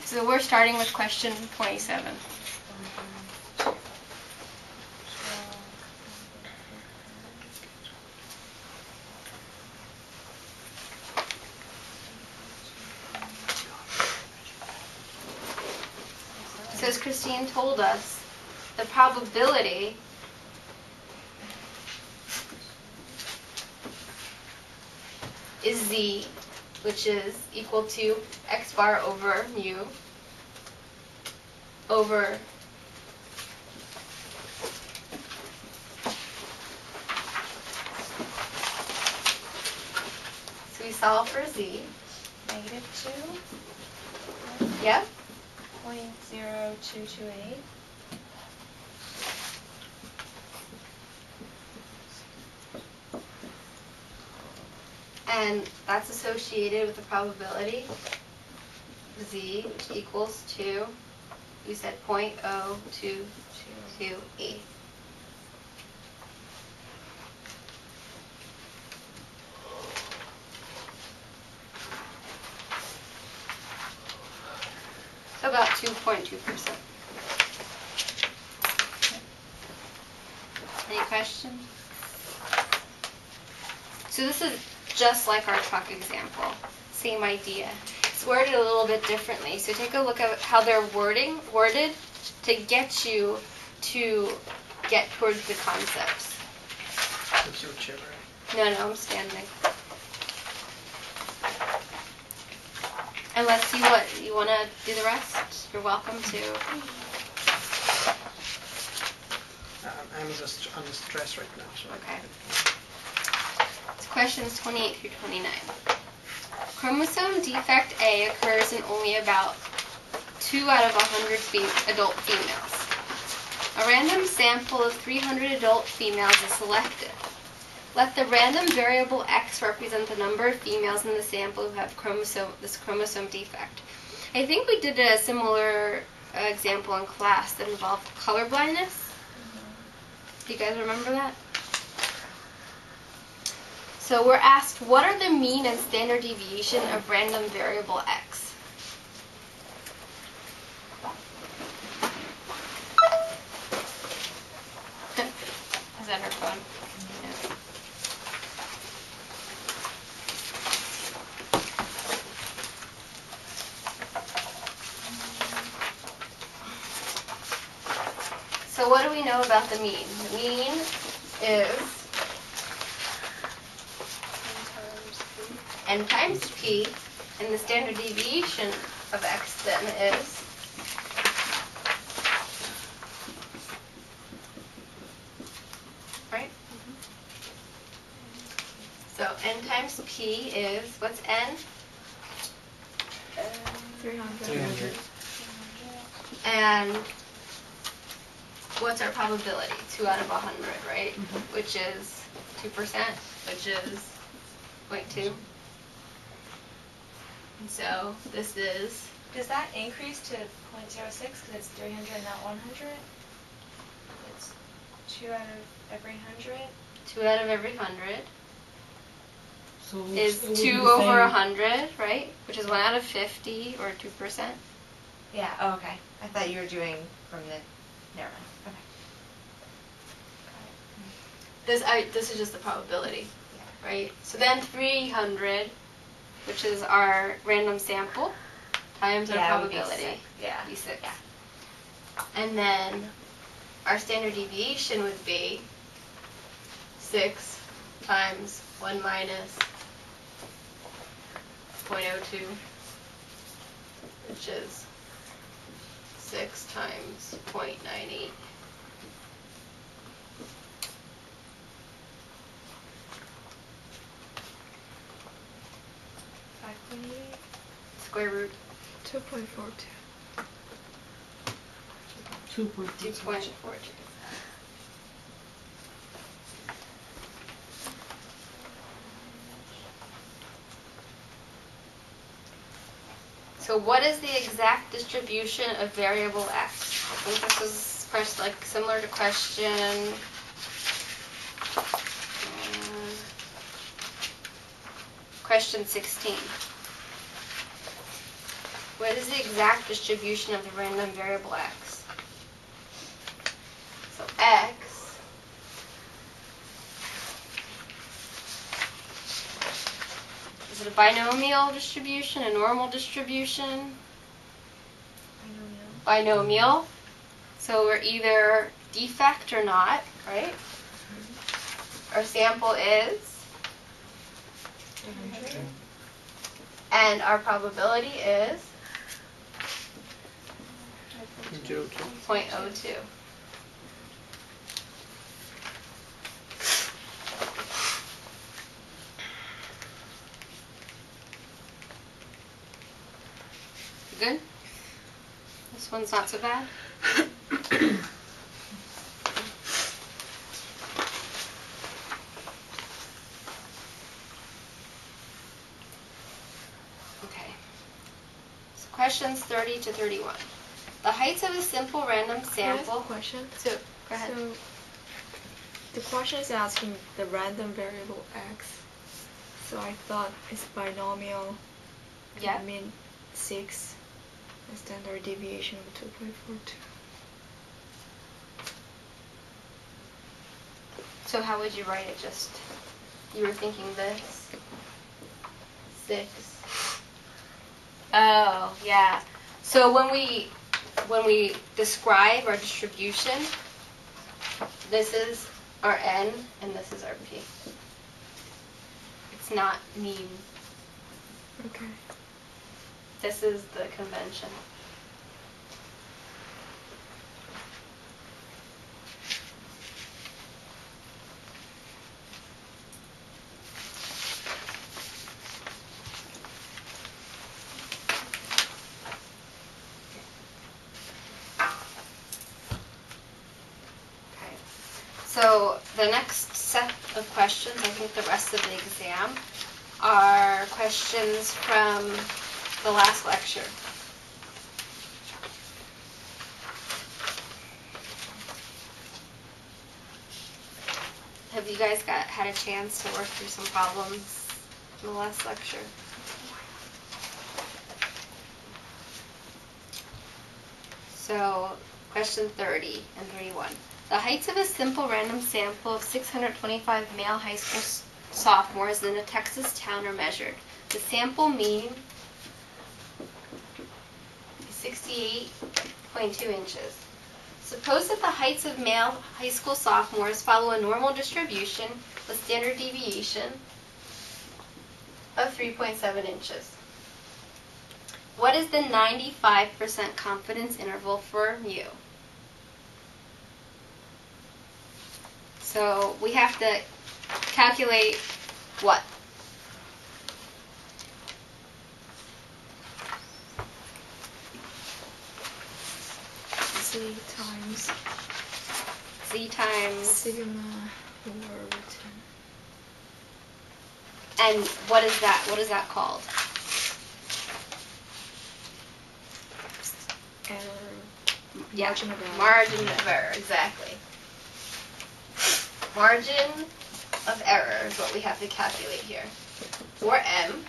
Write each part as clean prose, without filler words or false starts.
So we're starting with question 27. So as Christine told us, the probability is z, which is equal to x bar over mu over so we solve for z. -2. Yep. 0.0228. And that's associated with the probability z, which equals to, you said 0.0228. So about 2.2%. Any questions? So this is just like our truck example. Same idea. It's worded a little bit differently. So take a look at how they're worded to get you to get towards the concepts. It's your chair, right? No, I'm standing. Unless you want to do the rest, you're welcome to. I'm just under stress right now. So Okay. It's questions 28 through 29. Chromosome defect A occurs in only about 2 out of 100 adult females. A random sample of 300 adult females is selected. Let the random variable X represent the number of females in the sample who have this chromosome defect. I think we did a similar example in class that involved color blindness. Do you guys remember that? So we're asked, what are the mean and standard deviation of random variable X? Is that her phone? Yeah. So what do we know about the mean? The mean is n times p, and the standard deviation of X then is right? So n times p is, what's n? 300. And what's our probability? 2 out of 100, right? Which is 2%, which is 0.2. And so this is, Does that increase to 0.06 because it's 300 and not 100? It's 2 out of every 100. 2 out of every 100 So is it would 2 be the over same. 100, right? Which is 1 out of 50, or 2%. Yeah, oh, okay. I thought you were doing from the, never mind. Okay. This is just the probability, Yeah. right? So then 300, which is our random sample, times our Yeah, it would be probability. six. Yeah. Be 6. Yeah. And then our standard deviation would be 6 times 1 minus 0.02, which is 6 times 0.98. Square root 2.42. 2.42. 2.42. So what is the exact distribution of variable X? I think this is like similar to question question 16. What is the exact distribution of the random variable x? So x is it a binomial distribution, a normal distribution? Binomial. So we're either defect or not, right? Our sample is, and our probability is 0.02. Good? This one's not so bad? Okay. So questions 30 to 31. The heights of a simple random sample. Question. So, go ahead. So the question is asking the random variable x. So I thought it's binomial. Yeah. I mean 6, a standard deviation of 2.42. So how would you write it? Just, you were thinking this? 6. Oh, yeah. So when we describe our distribution, this is our n and this is our p. It's not mean. Okay. This is the convention. So the next set of questions, I think the rest of the exam, are questions from the last lecture. Have you guys had a chance to work through some problems in the last lecture? So, question 30 and 31. The heights of a simple random sample of 625 male high school sophomores in a Texas town are measured. The sample mean is 68.2 inches. Suppose that the heights of male high school sophomores follow a normal distribution with standard deviation of 3.7 inches. What is the 95% confidence interval for mu? So we have to calculate what? Z times sigma over 10. And what is that? What is that called? Error. Yeah, Margin of error. margin of error, exactly. Margin of error is what we have to calculate here. For m,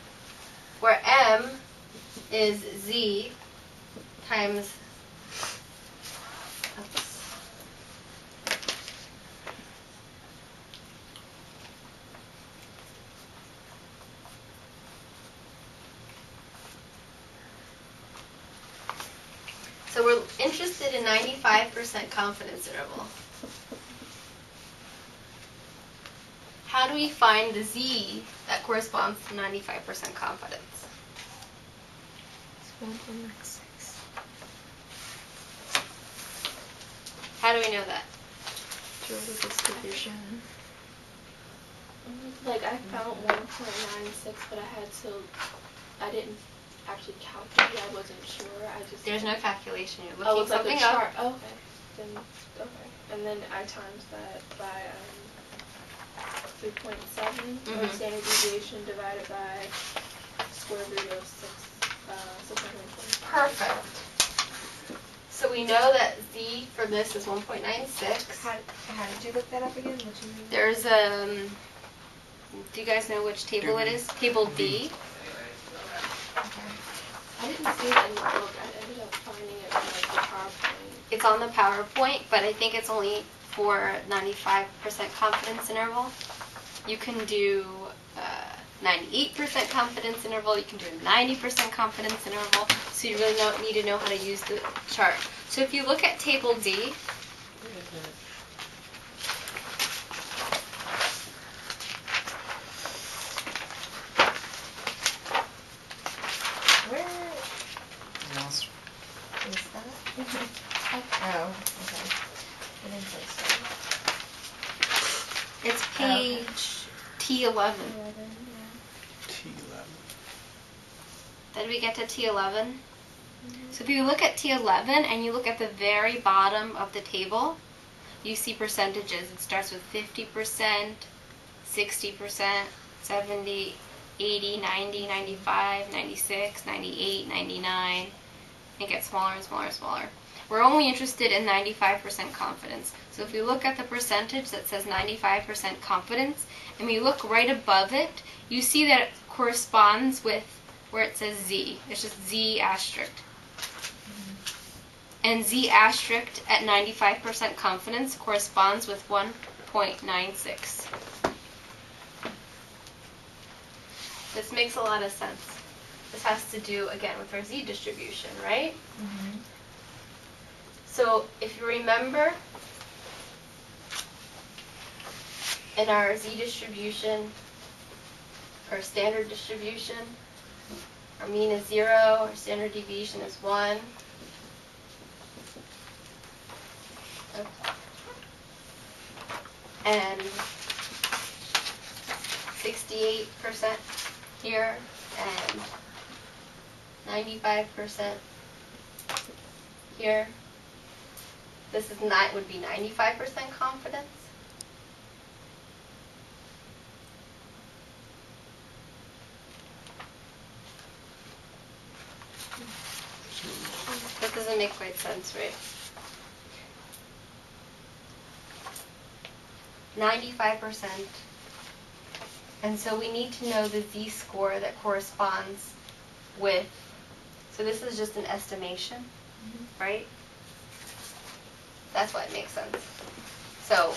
where m is z times, so we're interested in 95% confidence interval. How do we find the z that corresponds to 95% confidence? It's 1.96. How do we know that? Draw the distribution. Like I found 1.96, but I didn't actually calculate. I wasn't sure. There's no calculation. You're Oh, looking it's like something a chart. up. Okay. Then okay. And then I times that by 3.7 or Mhm. standard deviation divided by square root of 620. Perfect. So we know that z for this is 1.96. How did you look that up again? What you mean? There's do you guys know which table it is? Table D. Okay. didn't see it in the book. I ended up finding it on like the PowerPoint. It's on the PowerPoint, but I think it's only for 95% confidence interval. You can do 98% confidence interval. You can do a 90% confidence interval. So you really need to know how to use the chart. So if you look at table D, Where Yes. is that? Oh, okay. I didn't say so. it's Okay. page T11. T11. Then we get to T11. So if you look at T11 and you look at the very bottom of the table, you see percentages. It starts with 50%, 60%, 70, 80, 90, 95, 96, 98, 99. It gets smaller and smaller and smaller. We're only interested in 95% confidence. So if we look at the percentage that says 95% confidence, and we look right above it, you see that it corresponds with where it says Z. It's just Z asterisk. And Z asterisk at 95% confidence corresponds with 1.96. This makes a lot of sense. This has to do, again, with our Z distribution, right? Mm-hmm. So if you remember, in our Z distribution, or standard distribution, our mean is 0, our standard deviation is 1. And 68% here, and 95% here. This is not would be 95% confidence. That doesn't make quite sense, right? 95%. And so we need to know the Z-score that corresponds with, so this is just an estimation, right? That's why it makes sense. So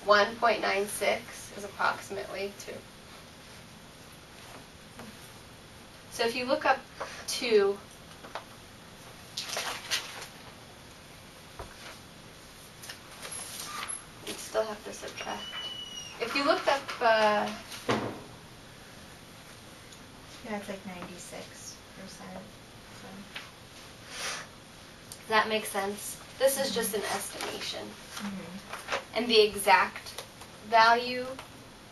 1.96 is approximately 2. So if you look up 2, you still have to subtract. If you looked up, Yeah, it's like 96%. So. that makes sense. This is just an estimation. Mm-hmm. And the exact value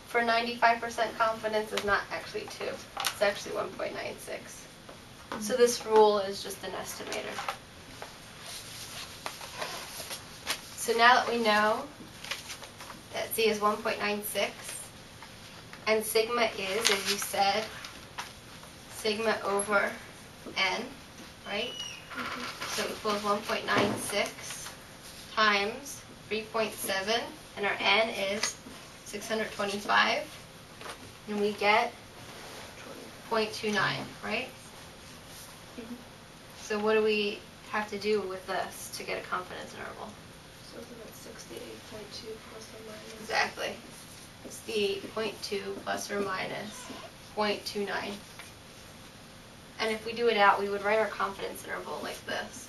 for 95% confidence is not actually 2. It's actually 1.96. So this rule is just an estimator. So now that we know that Z is 1.96, and sigma is, as you said, sigma over n, right? So equals 1.96 times 3.7, and our n is 625, and we get 0.29, right? So what do we have to do with this to get a confidence interval? So it's about 68.2 plus or minus. Exactly. 68.2 plus or minus 0.29. And if we do it out, we would write our confidence interval like this.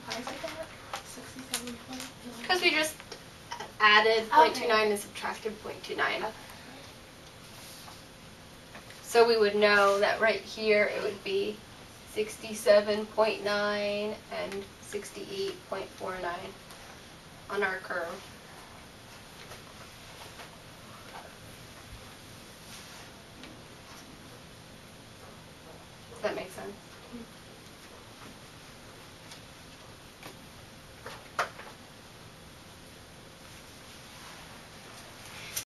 Why is it that? 67.9. Because we just added 0.29 and subtracted 0.29. So we would know that right here it would be 67.9 and 68.49 on our curve. Does that make sense?